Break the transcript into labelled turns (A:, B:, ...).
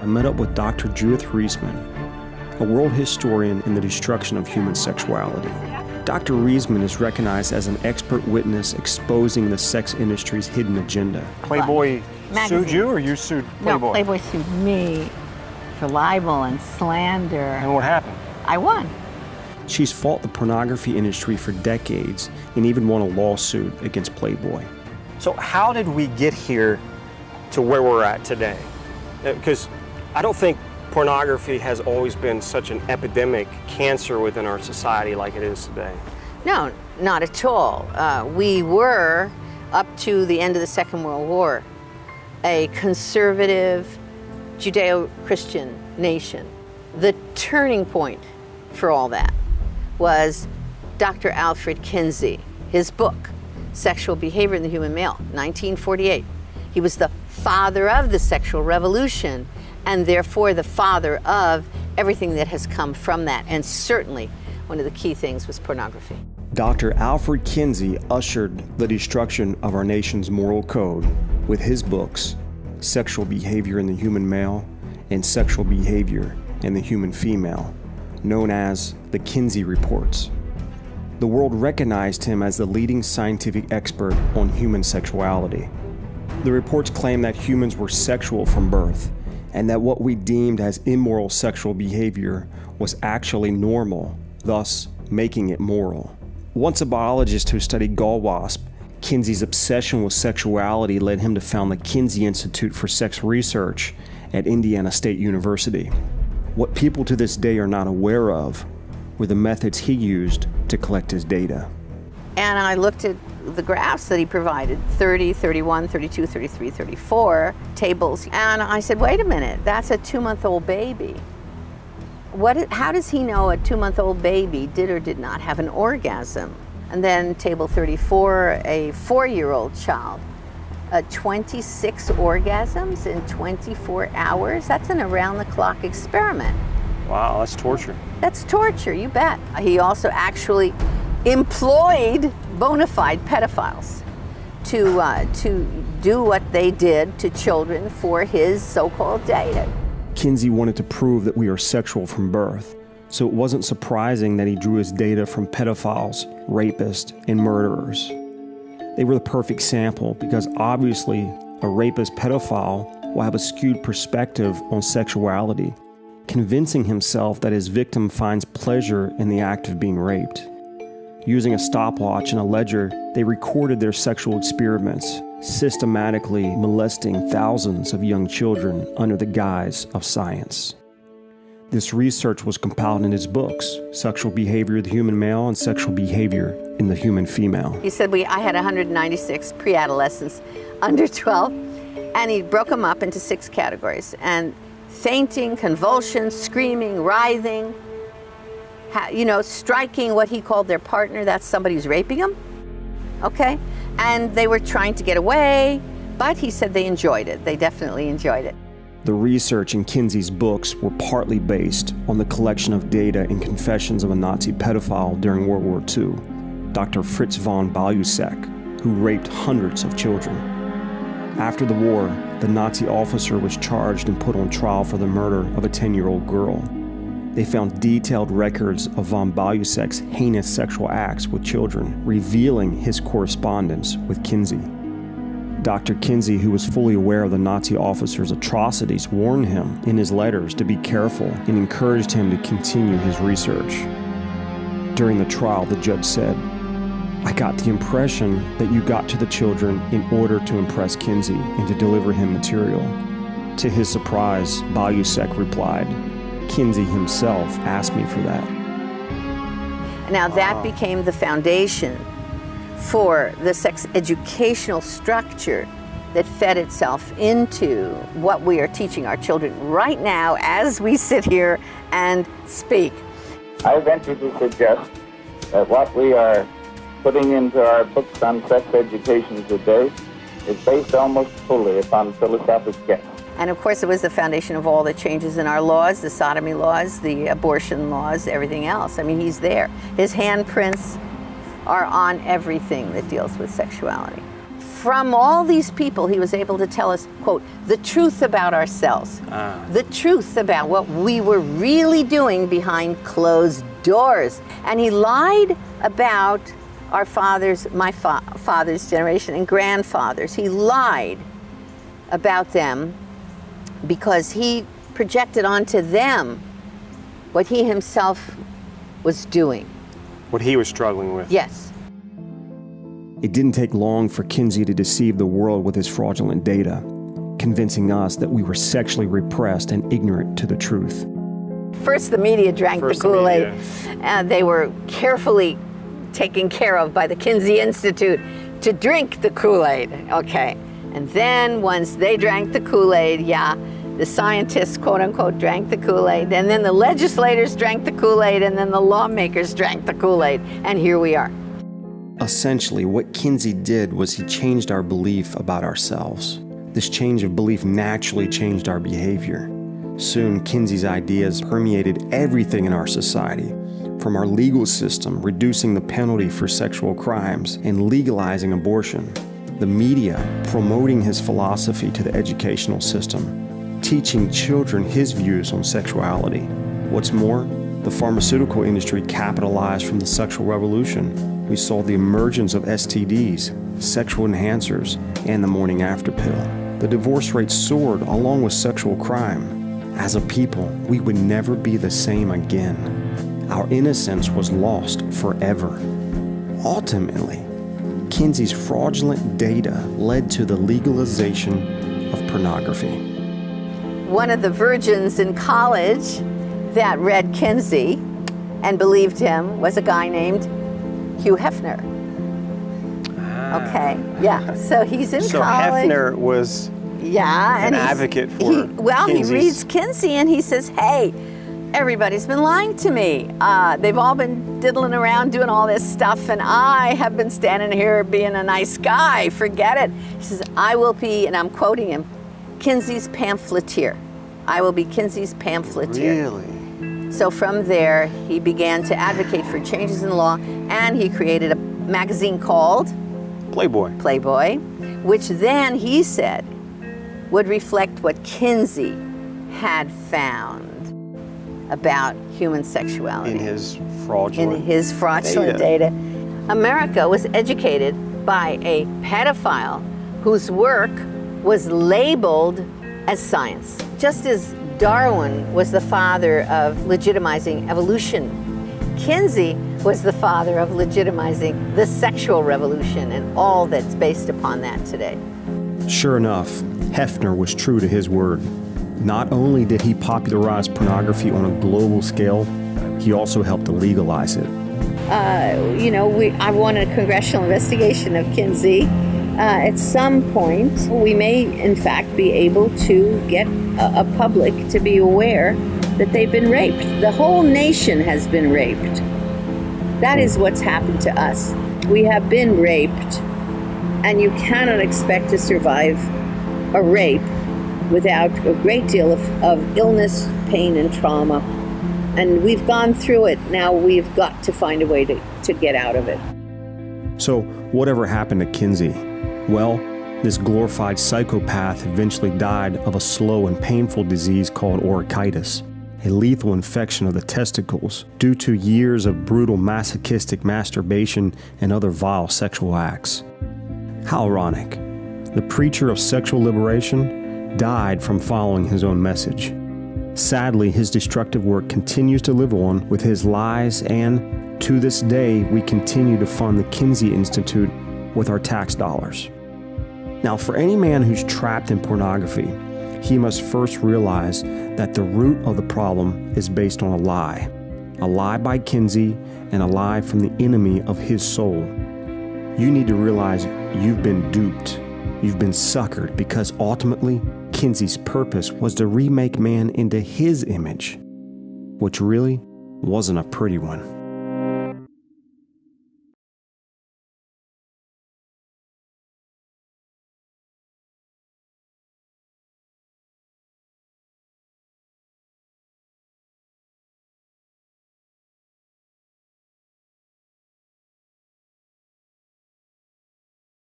A: met up with Dr. Judith Reisman, a world historian in the destruction of human sexuality. Dr. Reisman is recognized as an expert witness exposing the sex industry's hidden agenda.
B: Playboy
C: Magazine.
B: sued you, or you sued Playboy?
C: No, Playboy sued me for libel and slander.
B: And what happened?
C: I won.
A: She's fought the pornography industry for decades and even won a lawsuit against Playboy.
B: So how did we get here to where we're at today? Because I don't think pornography has always been such an epidemic cancer within our society like it is today.
C: No, not at all. We were, up to the end of the Second World War, a conservative Judeo-Christian nation. The turning point for all that was Dr. Alfred Kinsey, his book, Sexual Behavior in the Human Male, 1948. He was the father of the sexual revolution, and therefore the father of everything that has come from that. And certainly one of the key things was pornography.
A: Dr. Alfred Kinsey ushered the destruction of our nation's moral code with his books, Sexual Behavior in the Human Male and Sexual Behavior in the Human Female, known as the Kinsey Reports. The world recognized him as the leading scientific expert on human sexuality. The reports claimed that humans were sexual from birth, and that what we deemed as immoral sexual behavior was actually normal, thus making it moral. Once a biologist who studied gall wasp, Kinsey's obsession with sexuality led him to found the Kinsey Institute for Sex Research at Indiana State University. What people to this day are not aware of were the methods he used to collect his data.
C: And I looked at the graphs that he provided, 30, 31, 32, 33, 34 tables. And I said, wait a minute, that's a 2-month-old baby. How does he know a 2-month-old baby did or did not have an orgasm? And then table 34, a 4-year-old child, 26 orgasms in 24 hours? That's an around-the-clock experiment.
B: Wow, that's torture.
C: That's torture, you bet. He also actually employed bona fide pedophiles to do what they did to children for his so-called data.
A: Kinsey wanted to prove that we are sexual from birth, so it wasn't surprising that he drew his data from pedophiles, rapists, and murderers. They were the perfect sample because obviously a rapist pedophile will have a skewed perspective on sexuality, convincing himself that his victim finds pleasure in the act of being raped. Using a stopwatch and a ledger, they recorded their sexual experiments, systematically molesting thousands of young children under the guise of science. This research was compiled in his books, Sexual Behavior of the Human Male and Sexual Behavior in the Human Female.
C: He said I had 196 pre-adolescents under 12, and he broke them up into 6 categories. And fainting, convulsions, screaming, writhing, striking what he called their partner, that's somebody who's raping them, okay? And they were trying to get away, but he said they enjoyed it. They definitely enjoyed it.
A: The research in Kinsey's books were partly based on the collection of data and confessions of a Nazi pedophile during World War II, Dr. Fritz von Balusek, who raped hundreds of children. After the war, the Nazi officer was charged and put on trial for the murder of a 10-year-old girl. They found detailed records of von Balusek's heinous sexual acts with children, revealing his correspondence with Kinsey. Dr. Kinsey, who was fully aware of the Nazi officer's atrocities, warned him in his letters to be careful and encouraged him to continue his research. During the trial, the judge said, "I got the impression that you got to the children in order to impress Kinsey and to deliver him material." To his surprise, Balusek replied, "Kinsey himself asked me for that."
C: Now that became the foundation for the sex educational structure that fed itself into what we are teaching our children right now as we sit here and speak.
D: I venture to suggest that what we are putting into our books on sex education today is based almost fully upon philosophic guess.
C: And of course, it was the foundation of all the changes in our laws, the sodomy laws, the abortion laws, everything else. I mean, he's there. His handprints are on everything that deals with sexuality. from all these people, he was able to tell us, quote, the truth about ourselves, the truth about what we were really doing behind closed doors. And he lied about our fathers, my father's generation and grandfathers. He lied about them because he projected onto them what he himself was doing.
B: What he was struggling with.
C: Yes.
A: It didn't take long for Kinsey to deceive the world with his fraudulent data, convincing us that we were sexually repressed and ignorant to the truth.
C: First, the media drank the Kool-Aid, and they were carefully taken care of by the Kinsey Institute to drink the Kool-Aid, okay? And then once they drank the Kool-Aid, the scientists, quote unquote, drank the Kool-Aid, and then the legislators drank the Kool-Aid, and then the lawmakers drank the Kool-Aid, and here we are.
A: Essentially, what Kinsey did was he changed our belief about ourselves. This change of belief naturally changed our behavior. Soon, Kinsey's ideas permeated everything in our society, from our legal system reducing the penalty for sexual crimes and legalizing abortion, the media promoting his philosophy to the educational system, teaching children his views on sexuality. What's more, the pharmaceutical industry capitalized from the sexual revolution. We saw the emergence of STDs, sexual enhancers, and the morning after pill. The divorce rate soared along with sexual crime. As a people, we would never be the same again. Our innocence was lost forever. Ultimately, Kinsey's fraudulent data led to the legalization of pornography.
C: One of the virgins in college that read Kinsey and believed him was a guy named Hugh Hefner. Okay, so he's in college.
B: So Hefner was an advocate for Kinsey's.
C: He reads Kinsey and he says, hey, everybody's been lying to me. They've all been diddling around doing all this stuff, and I have been standing here being a nice guy. Forget it. He says, I will be, and I'm quoting him, Kinsey's pamphleteer. I will be Kinsey's pamphleteer.
B: Really?
C: So from there, he began to advocate for changes in law, and he created a magazine called Playboy, which then he said would reflect what Kinsey had found about human sexuality.
B: In his fraudulent
C: data. America was educated by a pedophile whose work was labeled as science. Just as Darwin was the father of legitimizing evolution, Kinsey was the father of legitimizing the sexual revolution and all that's based upon that today.
A: Sure enough, Hefner was true to his word. Not only did he popularize pornography on a global scale, he also helped to legalize it.
C: I want a congressional investigation of Kinsey. At some point, we may, in fact, be able to get a public to be aware that they've been raped. The whole nation has been raped. That is what's happened to us. We have been raped, and you cannot expect to survive a rape without a great deal of illness, pain, and trauma. And we've gone through it. Now we've got to find a way to get out of it.
A: So whatever happened to Kinsey? Well, this glorified psychopath eventually died of a slow and painful disease called orchitis, a lethal infection of the testicles due to years of brutal masochistic masturbation and other vile sexual acts. How ironic. The preacher of sexual liberation died from following his own message. Sadly, his destructive work continues to live on with his lies, and to this day, we continue to fund the Kinsey Institute with our tax dollars. Now, for any man who's trapped in pornography, he must first realize that the root of the problem is based on a lie by Kinsey and a lie from the enemy of his soul. You need to realize you've been duped. You've been suckered, because ultimately, Kinsey's purpose was to remake man into his image, which really wasn't a pretty one.